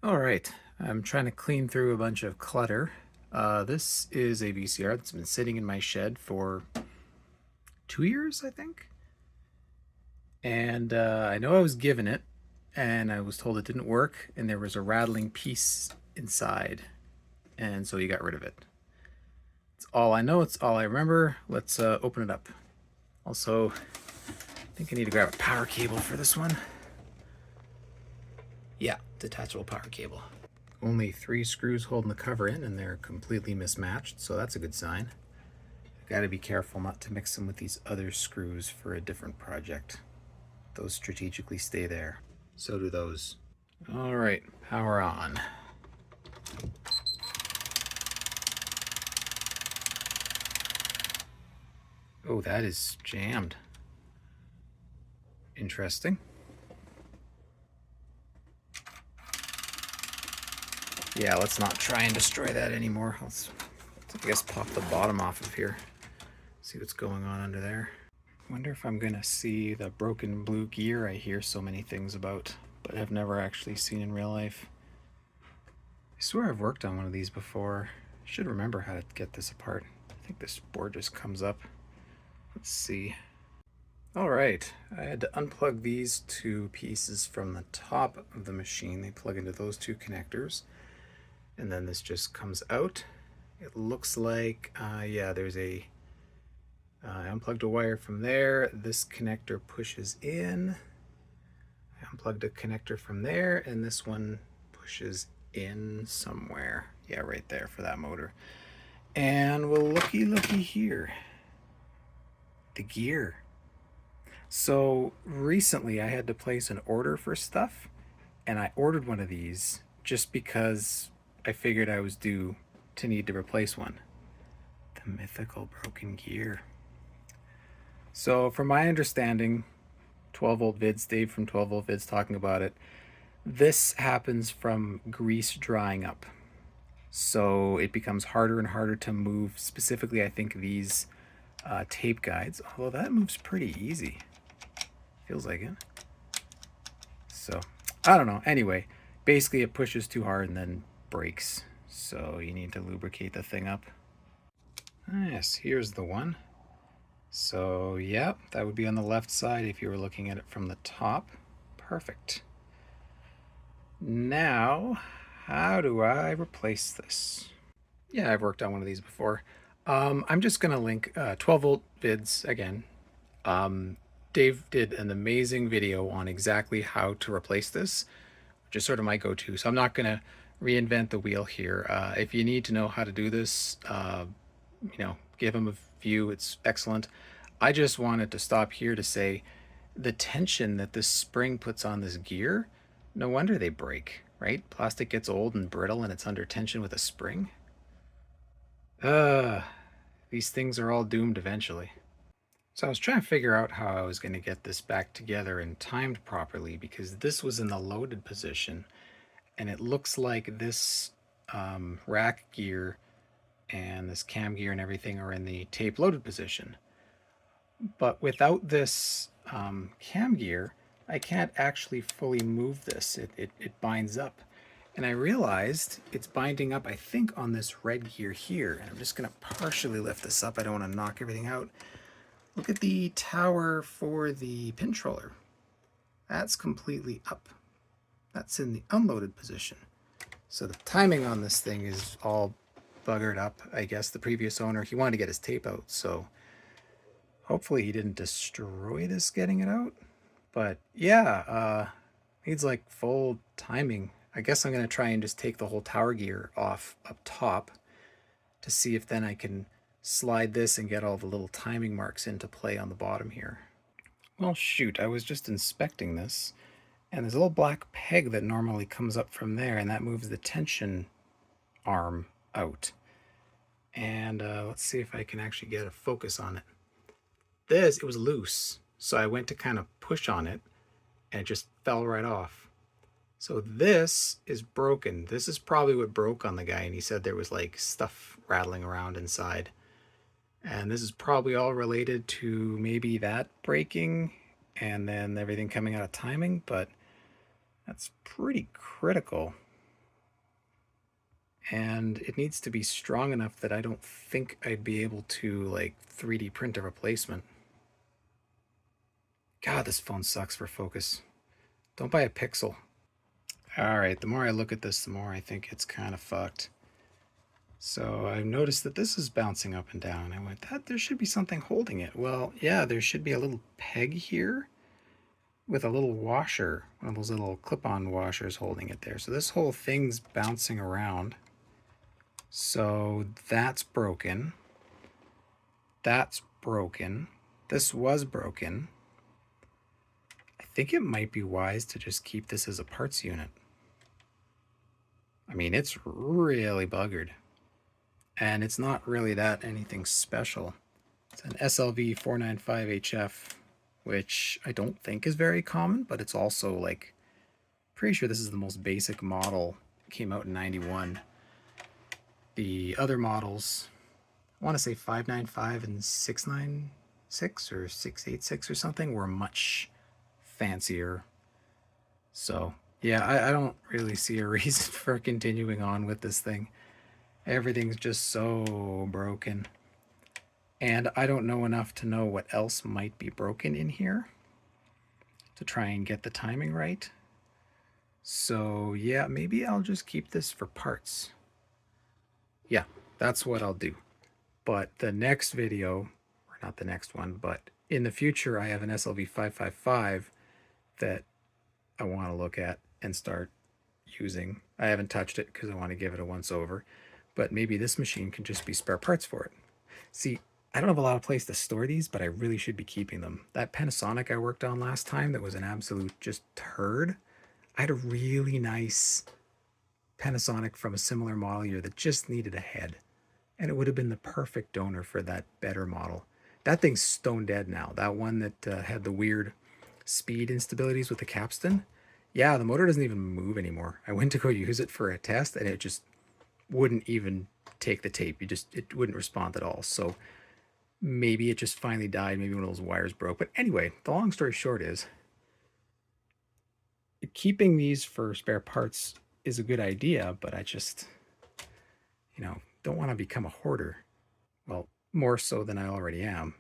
All right, I'm trying to clean through a bunch of clutter. This is a VCR that's been sitting in my shed for 2 years, I think. And I know I was given it, and I was told it didn't work, and there was a rattling piece inside, and so you got rid of it. It's all I know, it's all I remember. Let's open it up. Also, I think I need to grab a power cable for this one. Yeah, detachable power cable. Only 3 screws holding the cover in, and they're completely mismatched, so that's a good sign. Got to be careful not to mix them with these other screws for a different project. Those strategically stay there. So do those. All right, power on. Oh, that is jammed. Interesting. Yeah, let's not try and destroy that anymore. Let's, I guess, pop the bottom off of here. See what's going on under there. Wonder if I'm gonna see the broken blue gear I hear so many things about, but have never actually seen in real life. I swear I've worked on one of these before. I should remember how to get this apart. I think this board just comes up. Let's see. All right, I had to unplug these 2 pieces from the top of the machine. They plug into those 2 connectors, and then this just comes out. It looks like, yeah, there's a, I unplugged a wire from there. This connector pushes in. I unplugged a connector from there, and this one pushes in somewhere. Yeah, right there for that motor. And well, looky here. The gear. So recently I had to place an order for stuff, and I ordered one of these just because I figured I was due to need to replace one. The mythical broken gear. So from my understanding, 12 volt vids, Dave from 12 volt vids talking about it, this happens from grease drying up. So it becomes harder and harder to move, specifically I think these tape guides, although that moves pretty easy. Feels like it. So, I don't know. Anyway, basically it pushes too hard and then breaks. So you need to lubricate the thing up. Yes, here's the one. So, yeah, that would be on the left side if you were looking at it from the top. Perfect. Now, how do I replace this? Yeah, I've worked on one of these before. I'm just going to link 12 volt vids again. Dave did an amazing video on exactly how to replace this, which is sort of my go-to. So I'm not going to reinvent the wheel here. If you need to know how to do this, give him a view. It's excellent. I just wanted to stop here to say the tension that this spring puts on this gear, no wonder they break, right? Plastic gets old and brittle and it's under tension with a spring. These things are all doomed eventually. So I was trying to figure out how I was going to get this back together and timed properly, because this was in the loaded position and it looks like this rack gear and this cam gear and everything are in the tape loaded position. But without this cam gear, I can't actually fully move this. It binds up. And I realized it's binding up, I think, on this red gear here. And I'm just going to partially lift this up. I don't want to knock everything out. Look at the tower for the pin controller. That's completely up. That's in the unloaded position. So the timing on this thing is all buggered up. I guess the previous owner, he wanted to get his tape out, so hopefully he didn't destroy this getting it out. But yeah, needs like full timing. I guess I'm going to try and just take the whole tower gear off up top to see if then I can slide this and get all the little timing marks into play on the bottom here. Well, shoot, I was just inspecting this, and there's a little black peg that normally comes up from there, and that moves the tension arm out. And let's see if I can actually get a focus on it. It was loose, so I went to kind of push on it, and it just fell right off. So this is broken. This is probably what broke on the guy, and he said there was like stuff rattling around inside. And this is probably all related to maybe that breaking and then everything coming out of timing, but that's pretty critical. and it needs to be strong enough that I don't think I'd be able to like 3D print a replacement. God, this phone sucks for focus. Don't buy a Pixel. All right, the more I look at this, the more I think it's kind of fucked. So I noticed that this is bouncing up and down. I went, that there should be something holding it. Well, yeah, there should be a little peg here with a little washer, one of those little clip-on washers holding it there. So this whole thing's bouncing around. So that's broken. That's broken. This was broken. I think it might be wise to just keep this as a parts unit. I mean, it's really buggered. And it's not really that anything special. It's an SLV-495HF, which I don't think is very common, but it's also like, pretty sure this is the most basic model. It came out in '91. The other models, I want to say 595 and 696 or 686 or something, were much fancier. So yeah, I don't really see a reason for continuing on with this thing. Everything's just so broken. And I don't know enough to know what else might be broken in here to try and get the timing right. So yeah, maybe I'll just keep this for parts. Yeah, that's what I'll do. But the next video, or not the next one, but in the future, I have an SLV-555 that I want to look at and start using. I haven't touched it because I want to give it a once over, but maybe this machine can just be spare parts for it. See, I don't have a lot of place to store these, but I really should be keeping them. That Panasonic I worked on last time that was an absolute just turd, I had a really nice Panasonic from a similar model year that just needed a head, and it would have been the perfect donor for that better model. That thing's stone dead now. That one that had the weird speed instabilities with the capstan, yeah, the motor doesn't even move anymore. I went to go use it for a test and it just wouldn't even take the tape. It wouldn't respond at all. So maybe it just finally died. Maybe one of those wires broke. But anyway, the long story short is keeping these for spare parts is a good idea, but I just, don't want to become a hoarder. Well, more so than I already am.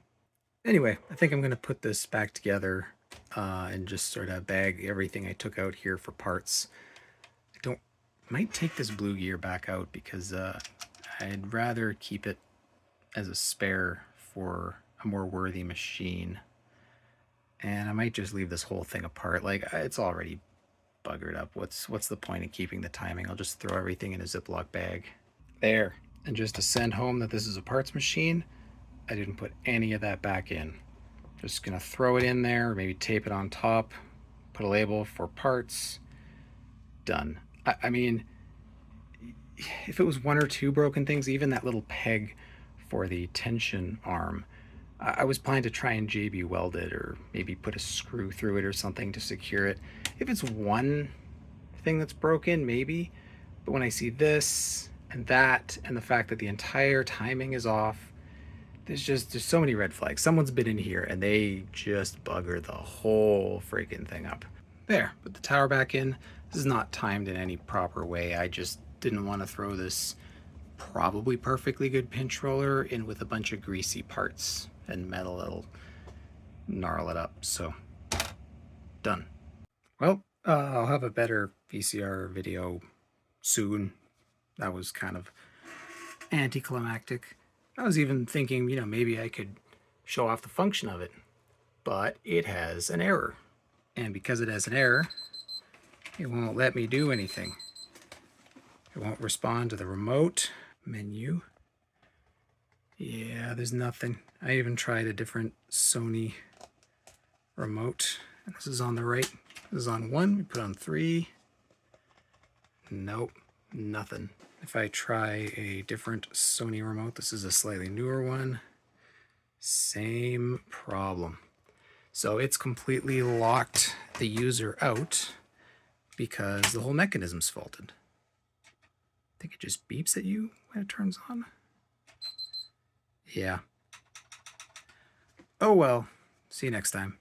Anyway, I think I'm going to put this back together and just sort of bag everything I took out here for parts. Might take this blue gear back out because I'd rather keep it as a spare for a more worthy machine. And I might just leave this whole thing apart. Like, it's already buggered up. What's the point in keeping the timing? I'll just throw everything in a Ziploc bag. There. And just to send home that this is a parts machine, I didn't put any of that back in. Just gonna throw it in there, maybe tape it on top, put a label for parts, done. I mean, if it was one or two broken things, even that little peg for the tension arm, I was planning to try and JB weld it or maybe put a screw through it or something to secure it. If it's one thing that's broken, maybe, but when I see this and that and the fact that the entire timing is off, there's so many red flags. Someone's been in here and they just bugger the whole freaking thing up. There, put the tower back in. This is not timed in any proper way. I just didn't want to throw this probably perfectly good pinch roller in with a bunch of greasy parts and metal that'll gnarl it up. So, done. Well, I'll have a better VCR video soon. That was kind of anticlimactic. I was even thinking, maybe I could show off the function of it, but it has an error. And because it has an error, it won't let me do anything. It won't respond to the remote menu. Yeah, there's nothing. I even tried a different Sony remote. And this is on the right. This is on 1. We put on 3. Nope, nothing. If I try a different Sony remote, this is a slightly newer one, same problem. So it's completely locked the user out because the whole mechanism's faulted. I think it just beeps at you when it turns on. Yeah. Oh well, see you next time.